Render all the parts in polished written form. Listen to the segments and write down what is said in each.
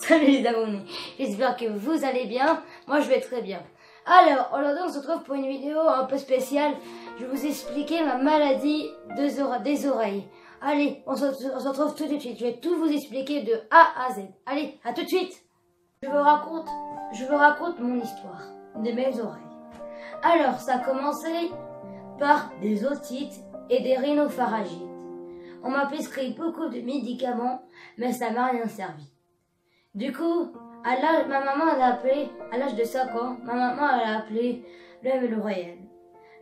Salut les abonnés, j'espère que vous allez bien, moi je vais très bien. Alors, aujourd'hui on se retrouve pour une vidéo un peu spéciale. Je vais vous expliquer ma maladie des oreilles. Allez, on se retrouve tout de suite, je vais tout vous expliquer de A à Z. Allez, à tout de suite. Je vous raconte mon histoire de mes oreilles. Alors, ça a commencé par des otites et des rhinopharyngites. On m'a prescrit beaucoup de médicaments, mais ça m'a rien servi. Du coup, ma maman elle a appelé, à l'âge de 5 ans, ma maman elle a appelé le réel.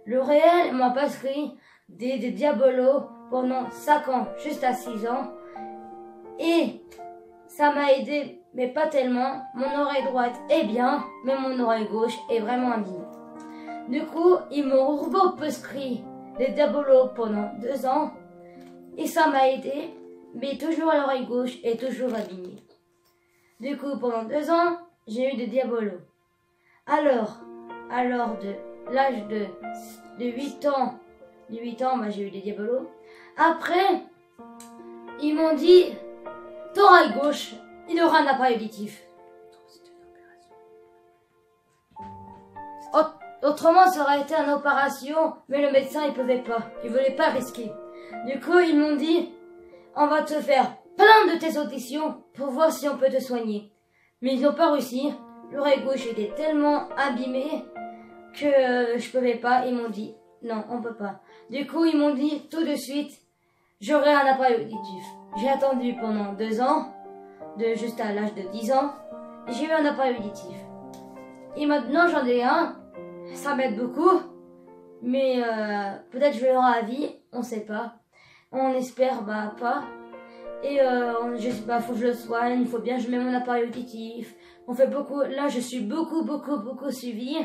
Le réel m'a prescrit des diabolos pendant 5 ans, juste à 6 ans. Et ça m'a aidé, mais pas tellement. Mon oreille droite est bien, mais mon oreille gauche est vraiment abîmée. Du coup, ils m'ont prescrit des diabolos pendant 2 ans. Et ça m'a aidé, mais toujours à l'oreille gauche est toujours abîmée. Du coup, pendant 2 ans, j'ai eu des diabolos. Alors de l'âge de 8 ans, j'ai eu des diabolos. Après, ils m'ont dit, ton oreille gauche, il aura un appareil auditif. Autrement, ça aurait été une opération, mais le médecin, il pouvait pas. Il voulait pas risquer. Du coup, ils m'ont dit, on va te faire plein de tes auditions pour voir si on peut te soigner. Mais ils n'ont pas réussi. L'oreille gauche était tellement abîmée que je pouvais pas. Ils m'ont dit, non, on peut pas. Du coup, ils m'ont dit tout de suite, j'aurai un appareil auditif. J'ai attendu pendant 2 ans, juste à l'âge de 10 ans, et j'ai eu un appareil auditif. Et maintenant, j'en ai un. Ça m'aide beaucoup. Mais peut-être je l'aurai à vie, on sait pas. On espère pas. Et je sais pas, faut que je le soigne, il faut bien que je mette mon appareil auditif. On fait beaucoup, là je suis beaucoup suivie.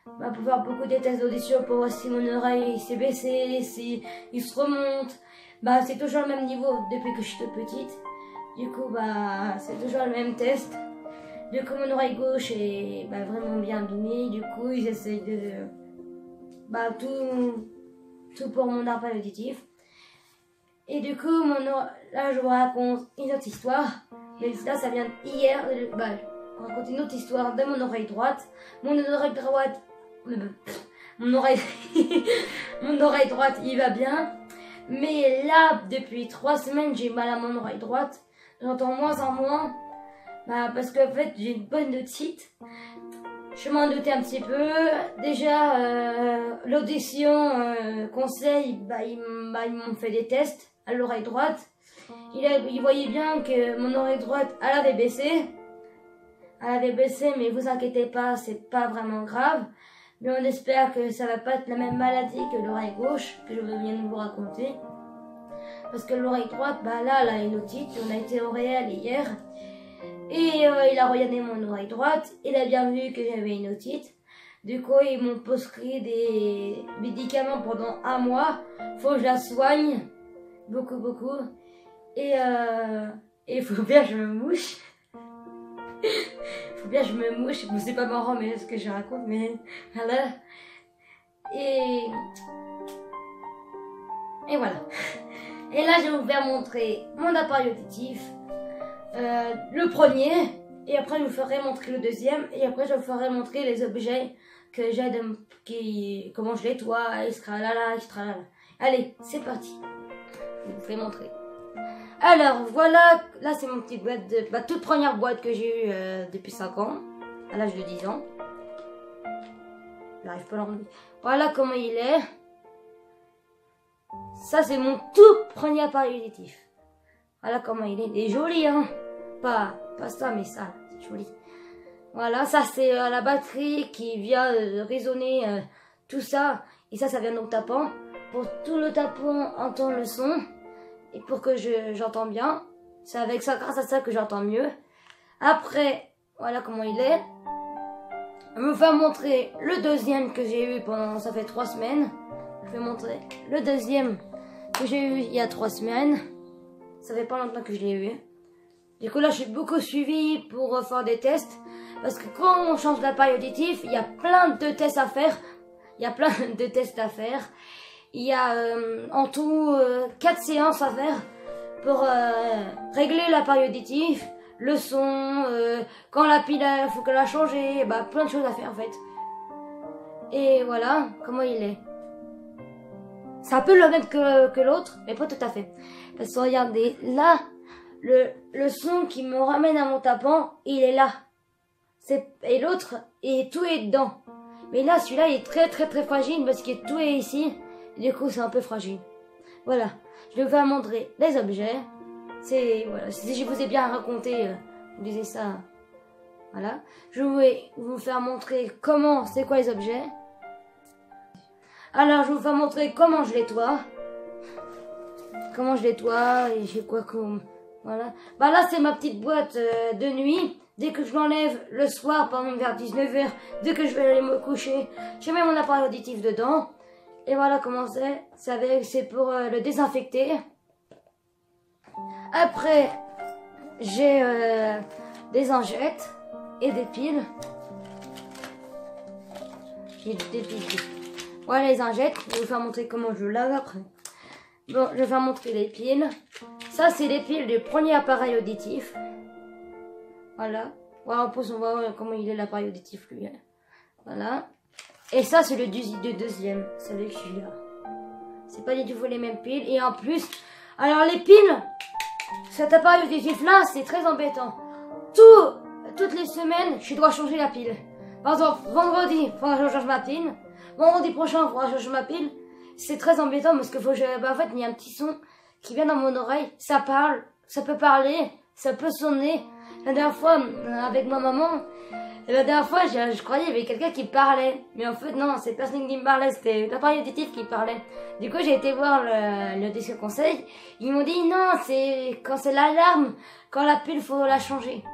Pour faire beaucoup des tests d'audition pour voir si mon oreille s'est baissée, si il se remonte. C'est toujours le même niveau depuis que je suis toute petite. Du coup c'est toujours le même test. Du coup mon oreille gauche est vraiment bien abîmée. Du coup ils essayent de tout pour mon appareil auditif. Et du coup, là, je vous raconte une autre histoire. Mais ça vient d'hier. Je raconte une autre histoire de mon oreille droite. Mon oreille droite, mon oreille droite, il va bien. Mais là, depuis 3 semaines, j'ai mal à mon oreille droite. J'entends moins en moins. Parce qu'en fait, j'ai une bonne otite. Je m'en doutais un petit peu. Déjà, l'audition conseil, ils m'ont fait des tests à l'oreille droite. Ils voyaient bien que mon oreille droite, elle avait baissé. Mais vous inquiétez pas, c'est pas vraiment grave. Mais on espère que ça va pas être la même maladie que l'oreille gauche, que je viens de vous raconter. Parce que l'oreille droite, là, elle a une otite. On a été au réel hier. Et il a regardé mon oreille droite, il a bien vu que j'avais une otite. Du coup, ils m'ont prescrit des médicaments pendant 1 mois. Faut que je la soigne, beaucoup. Et il faut bien que je me mouche. Bon, c'est pas marrant, mais ce que je raconte, mais voilà. Et voilà. Et là, je vais vous faire montrer mon appareil auditif. Le premier, et après je vous ferai montrer le deuxième, et après je vous ferai montrer les objets que j'ai, comment je les nettoie, etc. Allez, c'est parti. Je vous fais montrer. Alors voilà, là c'est mon petite boîte, ma toute première boîte que j'ai eue depuis 5 ans, à l'âge de 10 ans. J'arrive pas à l'enlever. Voilà comment il est. Ça c'est mon tout premier appareil auditif. Voilà comment il est. Il est joli, hein. Pas ça, mais ça, c'est joli. Voilà, ça c'est la batterie qui vient résonner tout ça. Et ça vient au tapant. Pour tout le tapant, entendre le son. Et pour que j'entends bien. C'est avec ça, grâce à ça que j'entends mieux. Après, voilà comment il est. Je vais vous faire montrer le deuxième que j'ai eu pendant, ça fait 3 semaines. Je vais montrer le deuxième que j'ai eu il y a 3 semaines. Ça fait pas longtemps que je l'ai eu. Du coup là je suis beaucoup suivie pour faire des tests. Parce que quand on change d'appareil auditif, il y a plein de tests à faire. Il y a en tout 4 séances à faire pour régler l'appareil auditif, le son, quand la pile, faut qu'elle a changé, bah plein de choses à faire en fait. Et voilà comment il est. C'est un peu le même que l'autre, mais pas tout à fait. Parce que regardez, là, le son qui me ramène à mon tapant, il est là. Et l'autre, tout est dedans. Mais là, celui-là, il est très très très fragile parce que tout est ici. Du coup, c'est un peu fragile. Voilà. Je vais vous montrer les objets. Voilà. Si je vous ai bien raconté, je disais ça. Voilà. Je vais vous faire montrer c'est quoi les objets. Alors, je vais vous faire montrer comment je nettoie. Comment je nettoie et j'ai quoi comme... Voilà. Bah là, c'est ma petite boîte de nuit. Dès que je l'enlève le soir, par exemple vers 19 h, dès que je vais aller me coucher, je mets mon appareil auditif dedans. Et voilà comment c'est. C'est pour le désinfecter. Après, j'ai des lingettes et des piles. J'ai des piles. Voilà les lingettes. Je vais vous faire montrer comment je lave après. Bon, je vais vous montrer les piles. Ça, c'est les piles du premier appareil auditif. Voilà. Voilà, on voit comment il est l'appareil auditif, lui. Voilà. Et ça, c'est le deuxième. C'est avec celui-là. C'est pas du tout les mêmes piles. Et en plus, alors les piles, cet appareil auditif-là, c'est très embêtant. Toutes les semaines, je dois changer la pile. Par exemple, vendredi, il faudra que je change ma pile. Vendredi prochain, il faudra que je change ma pile. C'est très embêtant parce que en fait, il y a un petit son qui vient dans mon oreille. Ça parle, ça peut parler, ça peut sonner. La dernière fois, avec ma maman, je croyais qu'il y avait quelqu'un qui parlait. Mais en fait, non, c'est personne qui me parlait, c'était l'appareil auditif qui parlait. Du coup, j'ai été voir le disque conseil. Ils m'ont dit, non, quand c'est l'alarme, quand la pile, faut la changer.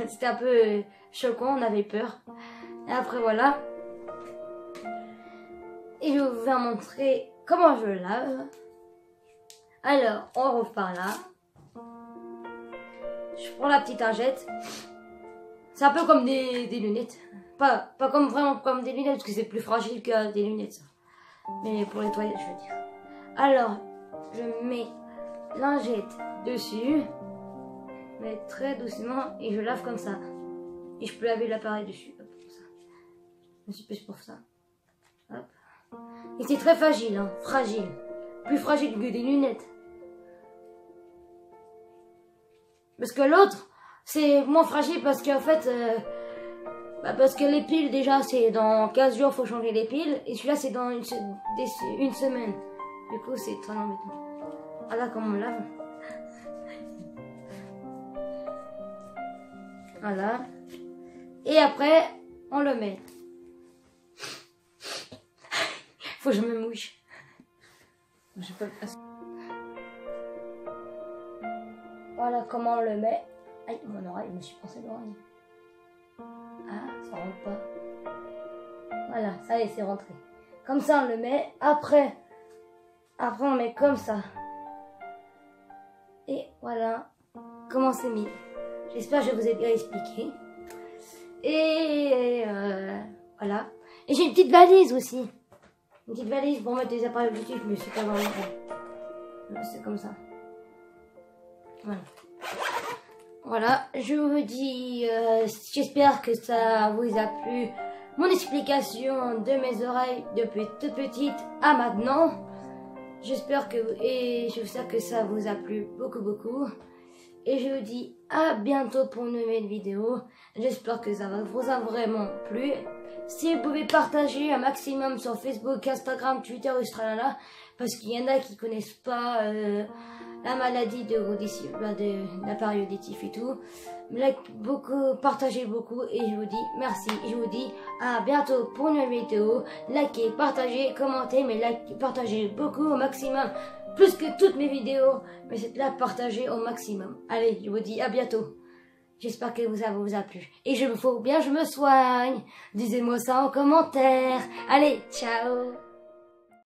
C'était un peu choquant, on avait peur. Et après, voilà. Et je vais vous faire montrer comment je lave. Alors, on rouvre par là. Je prends la petite lingette. C'est un peu comme des lunettes. Pas comme vraiment comme des lunettes, parce que c'est plus fragile que des lunettes, ça. Mais pour les toilettes, je veux dire. Alors, je mets lingette dessus. Mais très doucement. Et je lave comme ça. Et je peux laver l'appareil dessus. Hop, comme ça. Je me suis plus pour ça. Hop. Et c'est très fragile, hein. Fragile. Plus fragile que des lunettes. Parce que l'autre, c'est moins fragile parce qu'en fait, parce que les piles, déjà, c'est dans 15 jours, faut changer les piles. Et celui-là, c'est dans une semaine. Du coup, c'est très embêtant. Voilà comment on lave. Voilà. Et après, on le met. Faut que je me mouche. Je peux le passer. Voilà comment on le met. Aïe, mon oreille, je me suis pensé l'oreille. Ah, ça rentre pas. Voilà, ça y est, c'est rentré. Comme ça, on le met. Après, on met comme ça. Et voilà comment c'est mis. J'espère que je vous ai bien expliqué. Et voilà. Et j'ai une petite valise aussi. Une petite valise pour mettre des appareils auditifs, mais c'est pas vraiment bon. C'est comme ça. Voilà. Voilà, je vous dis, j'espère que ça vous a plu. Mon explication de mes oreilles depuis toute petite à maintenant. J'espère que ça vous a plu beaucoup. Et je vous dis à bientôt pour une nouvelle vidéo. J'espère que ça vous a vraiment plu. Si vous pouvez partager un maximum sur Facebook, Instagram, Twitter, Australala, parce qu'il y en a qui connaissent pas la maladie de l'appareil auditif et tout. Partagez beaucoup et je vous dis merci. Je vous dis à bientôt pour une nouvelle vidéo. Likez, partagez, commentez, mais partagez beaucoup au maximum. Plus que toutes mes vidéos, mais c'est là partager au maximum. Allez, je vous dis à bientôt. J'espère que ça vous a plu. Et je me soigne. Disez-moi ça en commentaire. Allez, ciao.